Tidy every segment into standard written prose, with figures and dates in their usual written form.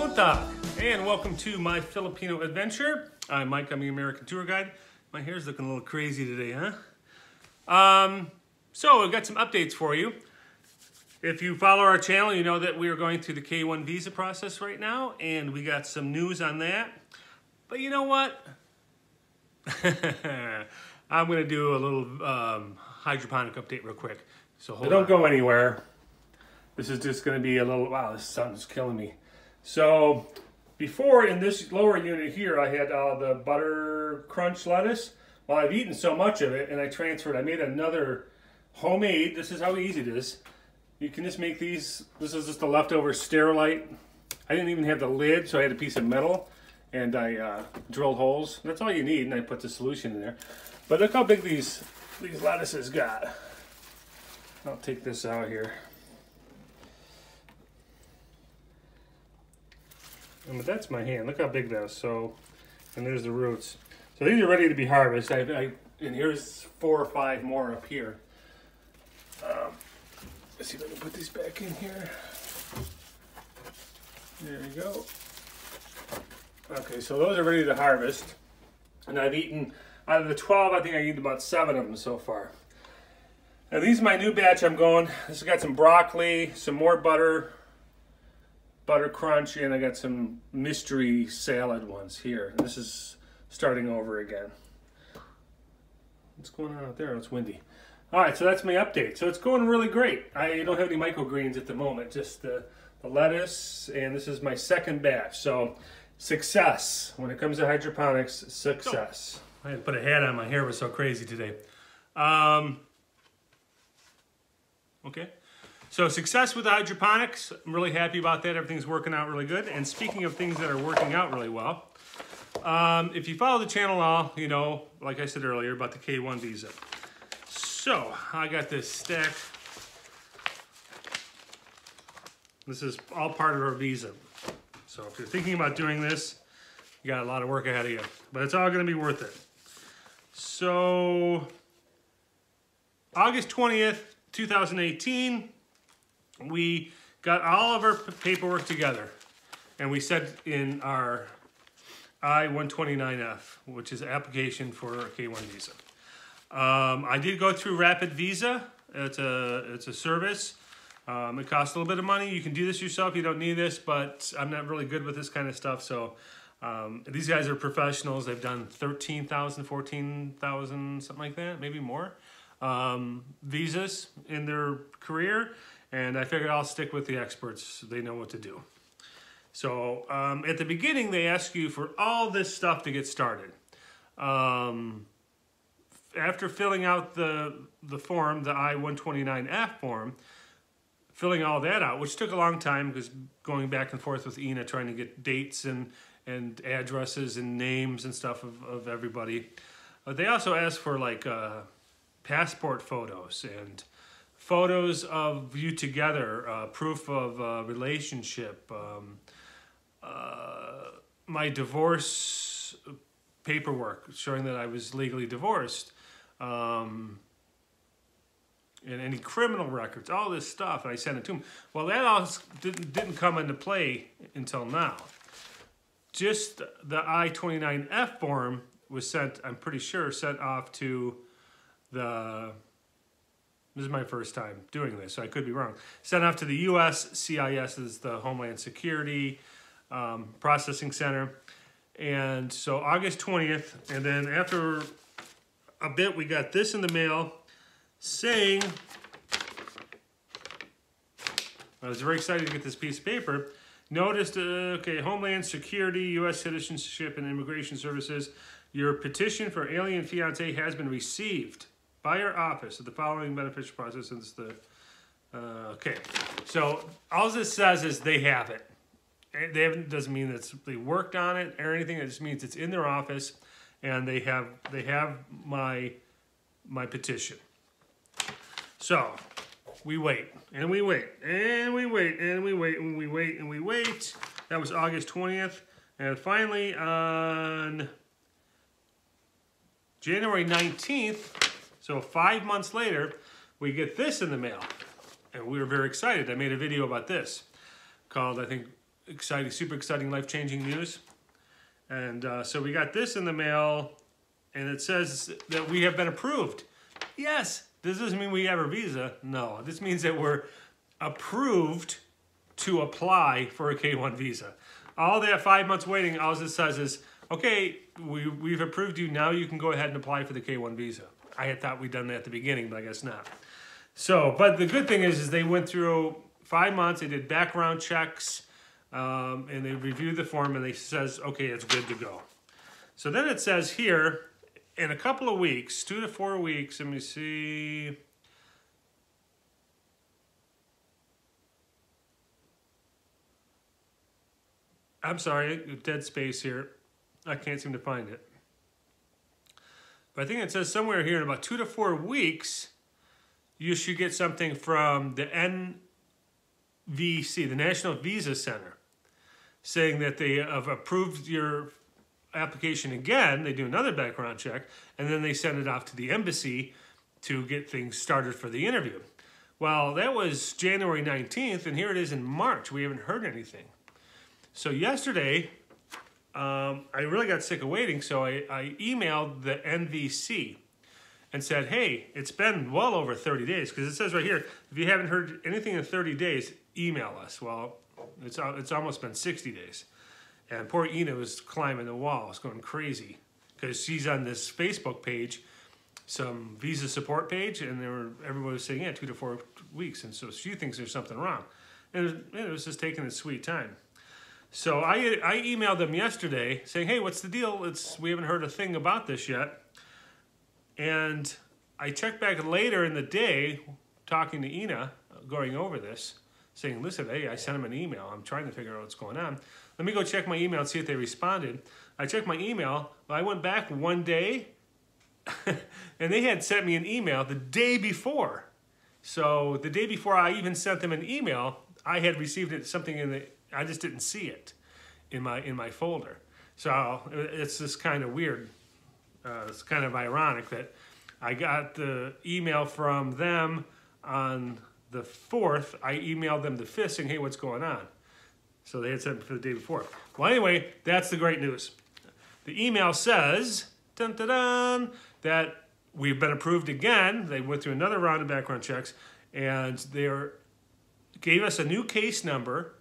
Punta, and welcome to my Filipino adventure. I'm Mike, I'm the American tour guide. My hair's looking a little crazy today, huh? So we've got some updates for you. If you follow our channel, you know that we are going through the K1 visa process right now, and we got some news on that. But you know what? I'm going to do a little hydroponic update real quick. So don't go anywhere. This is just going to be a little, wow, this sun's killing me. So before in this lower unit here, I had the butter crunch lettuce. Well, I've eaten so much of it and I transferred. I made another homemade. This is how easy it is. You can just make these. This is just a leftover Sterilite. I didn't even have the lid, so I had a piece of metal and I drilled holes. That's all you need, and I put the solution in there. But look how big these lettuces got. I'll take this out here. But that's my hand. Look how big that is. So, and there's the roots. So these are ready to be harvested. And here's 4 or 5 more up here. Let's see if I can put these back in here. There we go. Okay, so those are ready to harvest. And I've eaten, out of the 12, I think I eaten about 7 of them so far. Now these are my new batch I'm going. This has got some broccoli, some more butter crunch, and I got some mystery salad ones here. And this is starting over again. What's going on out there? It's windy. All right, so that's my update. So it's going really great. I don't have any microgreens at the moment, just the lettuce, and this is my second batch. So success. When it comes to hydroponics, success. I had to put a hat on. My hair was so crazy today. Okay. So success with hydroponics. I'm really happy about that. Everything's working out really good. And speaking of things that are working out really well, if you follow the channel at all, you know, like I said earlier, about the K1 visa. So I got this stack. This is all part of our visa. So if you're thinking about doing this, you got a lot of work ahead of you, but it's all going to be worth it. So August 20th, 2018, we got all of our paperwork together and we sent in our I-129F, which is application for a K1 visa. I did go through Rapid Visa. It's a service. It costs a little bit of money. You can do this yourself. You don't need this, but I'm not really good with this kind of stuff. So these guys are professionals. They've done 13,000, 14,000, something like that, maybe more, visas in their career. And I figured I'll stick with the experts. They know what to do. So at the beginning, they ask you for all this stuff to get started. After filling out the form, the I-129F form, filling all that out, which took a long time because going back and forth with Yna trying to get dates and addresses and names and stuff of everybody. They also asked for like passport photos and photos of you together, proof of relationship, my divorce paperwork showing that I was legally divorced, and any criminal records, all this stuff, and I sent it to him. Well, that all didn't come into play until now. Just the I-29F form was sent, I'm pretty sure, sent off to the, this is my first time doing this, so I could be wrong, sent off to the U.S. CIS, is the Homeland Security Processing Center. And so August 20th, and then after a bit, we got this in the mail saying, I was very excited to get this piece of paper. Noticed, okay, Homeland Security, U.S. Citizenship and Immigration Services, your petition for alien fiance has been received by our office of the following beneficial process. Since the, okay, so all this says is they have it. They haven't, doesn't mean that they worked on it or anything. It just means it's in their office, and they have my petition. So we wait and we wait and we wait and we wait and we wait and we wait. That was August 20th, and finally on January 19th, so 5 months later, we get this in the mail, and we were very excited. I made a video about this called, I think, exciting, super exciting, life-changing news. And so we got this in the mail, and it says that we have been approved. Yes, this doesn't mean we have a visa. No, this means that we're approved to apply for a K-1 visa. All that 5 months waiting, all it says is, okay, we've approved you, now you can go ahead and apply for the K-1 visa. I had thought we'd done that at the beginning, but I guess not. So, but the good thing is they went through 5 months, they did background checks, and they reviewed the form, and they says, okay, it's good to go. So then it says here, in a couple of weeks, 2 to 4 weeks, let me see. I'm sorry, dead space here. I can't seem to find it. But I think it says somewhere here in about 2 to 4 weeks, you should get something from the NVC, the National Visa Center, saying that they have approved your application again. They do another background check, and then they send it off to the embassy to get things started for the interview. Well, that was January 19th, and here it is in March. We haven't heard anything. So yesterday, I really got sick of waiting, so I emailed the NVC and said, hey, it's been well over 30 days, because it says right here, if you haven't heard anything in 30 days, email us. Well, it's almost been 60 days. And poor Yna was climbing the wall. It's going crazy, because she's on this Facebook page, some visa support page, and everybody was saying, yeah, 2 to 4 weeks. And so she thinks there's something wrong. And it was just taking its sweet time. So I emailed them yesterday saying, hey, what's the deal? We haven't heard a thing about this yet. And I checked back later in the day, talking to Yna, going over this, saying, listen, hey, I sent them an email. I'm trying to figure out what's going on. Let me go check my email and see if they responded. I checked my email. I went back one day, and they had sent me an email the day before. So the day before I even sent them an email, I had received something I just didn't see it in my folder. So it's just kind of weird. It's kind of ironic that I got the email from them on the 4th. I emailed them the 5th saying, hey, what's going on? So they had sent it for the day before. Well, anyway, that's the great news. The email says, dun, dun, dun, that we've been approved again. They went through another round of background checks, and they gave us a new case number,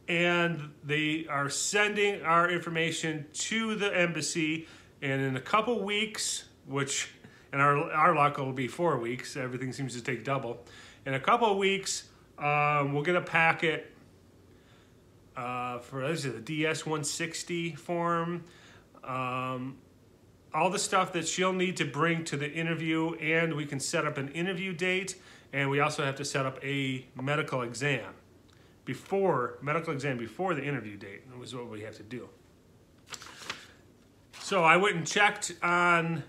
and they are sending our information to the embassy, and in a couple weeks, which in our luck will be 4 weeks, everything seems to take double. In a couple of weeks, we'll get a packet for the DS-160 form, all the stuff that she'll need to bring to the interview, and we can set up an interview date, and we also have to set up a medical exam before the interview date. That was what we have to do. So I went and checked on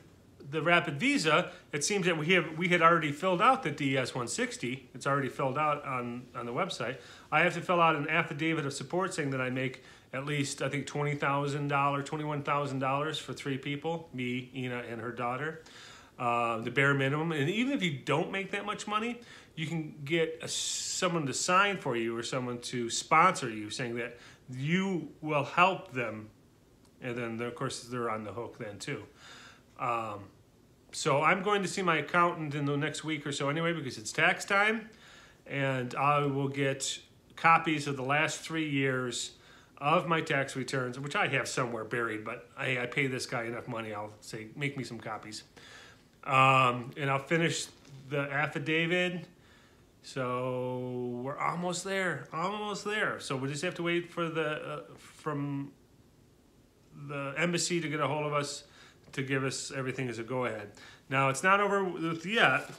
the Rapid Visa. It seems that we had already filled out the DS-160. It's already filled out on the website. I have to fill out an affidavit of support saying that I make at least, I think, $21,000 for 3 people, me, Yna, and her daughter, the bare minimum. And even if you don't make that much money, you can get someone to sign for you or someone to sponsor you, saying that you will help them. And then, of course, they're on the hook then, too. So I'm going to see my accountant in the next week or so anyway, because it's tax time. And I will get copies of the last 3 years of my tax returns, which I have somewhere buried, but I pay this guy enough money, I'll say, make me some copies. And I'll finish the affidavit. So we're almost there, almost there. So we just have to wait for from the embassy to get a hold of us to give us everything as a go-ahead. Now, it's not over with yet.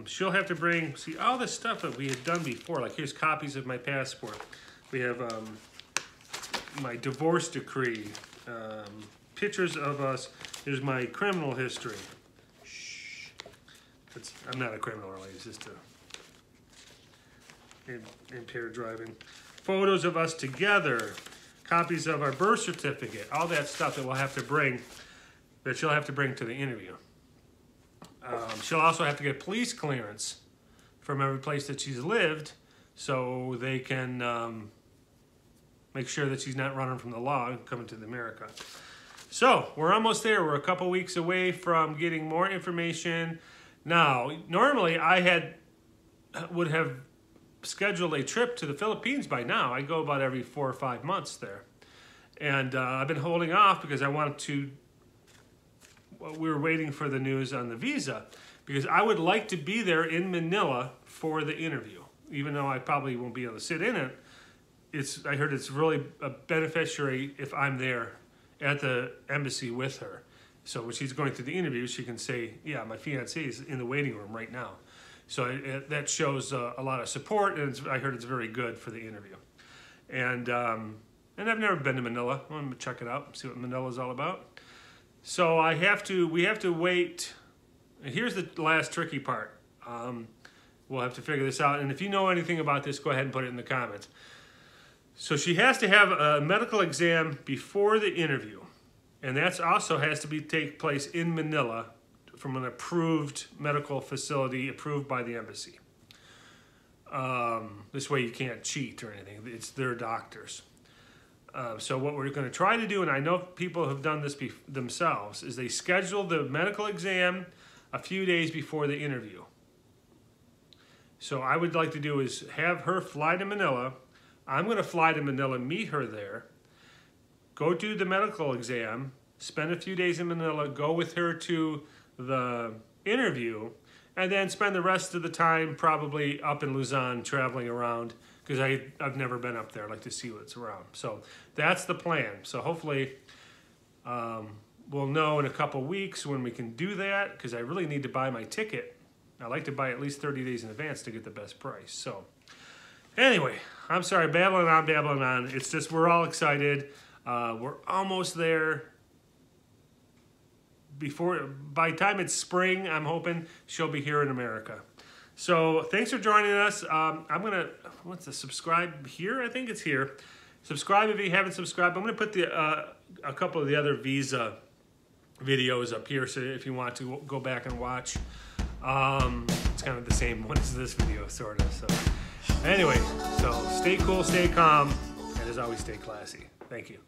She'll have to bring, see, all the stuff that we had done before. Like, here's copies of my passport. We have my divorce decree, pictures of us. Here's my criminal history. Shh. I'm not a criminal, really. It's just impaired driving. Photos of us together. Copies of our birth certificate. All that stuff that we'll have to bring, that she'll have to bring to the interview. She'll also have to get police clearance from every place that she's lived so they can make sure that she's not running from the law and coming to America. So we're almost there. We're a couple weeks away from getting more information. Now, normally I would have scheduled a trip to the Philippines by now. I go about every 4 or 5 months there. And I've been holding off because we were waiting for the news on the visa, because I would like to be there in Manila for the interview. Even though I probably won't be able to sit in it, I heard it's really a beneficiary if I'm there at the embassy with her. So when she's going through the interview, she can say, yeah, my fiance is in the waiting room right now. So that shows a lot of support, and I heard it's very good for the interview. And I've never been to Manila. I'm going to check it out, see what Manila's all about. So we have to wait. Here's the last tricky part. We'll have to figure this out. And if you know anything about this, go ahead and put it in the comments. So she has to have a medical exam before the interview. And that also has to take place in Manila from an approved medical facility approved by the embassy. This way you can't cheat or anything. It's their doctors. So what we're going to try to do, and I know people have done this themselves, is they schedule the medical exam a few days before the interview. So I would like to do is have her fly to Manila. I'm going to fly to Manila, meet her there, go do the medical exam, spend a few days in Manila, go with her to the interview, and then spend the rest of the time probably up in Luzon traveling around, because I've never been up there. I like to see what's around. So that's the plan. So hopefully we'll know in a couple weeks when we can do that, because I really need to buy my ticket. I like to buy at least 30 days in advance to get the best price. So anyway, I'm sorry, babbling on. It's just we're all excited. We're almost there. By the time it's spring, I'm hoping she'll be here in America. So thanks for joining us. I'm gonna, what's the subscribe here? I think it's here. Subscribe if you haven't subscribed. I'm gonna put a couple of the other visa videos up here, so if you want to go back and watch. It's kind of the same one as this video, sort of. So anyway, so stay cool, stay calm, and as always, stay classy. Thank you.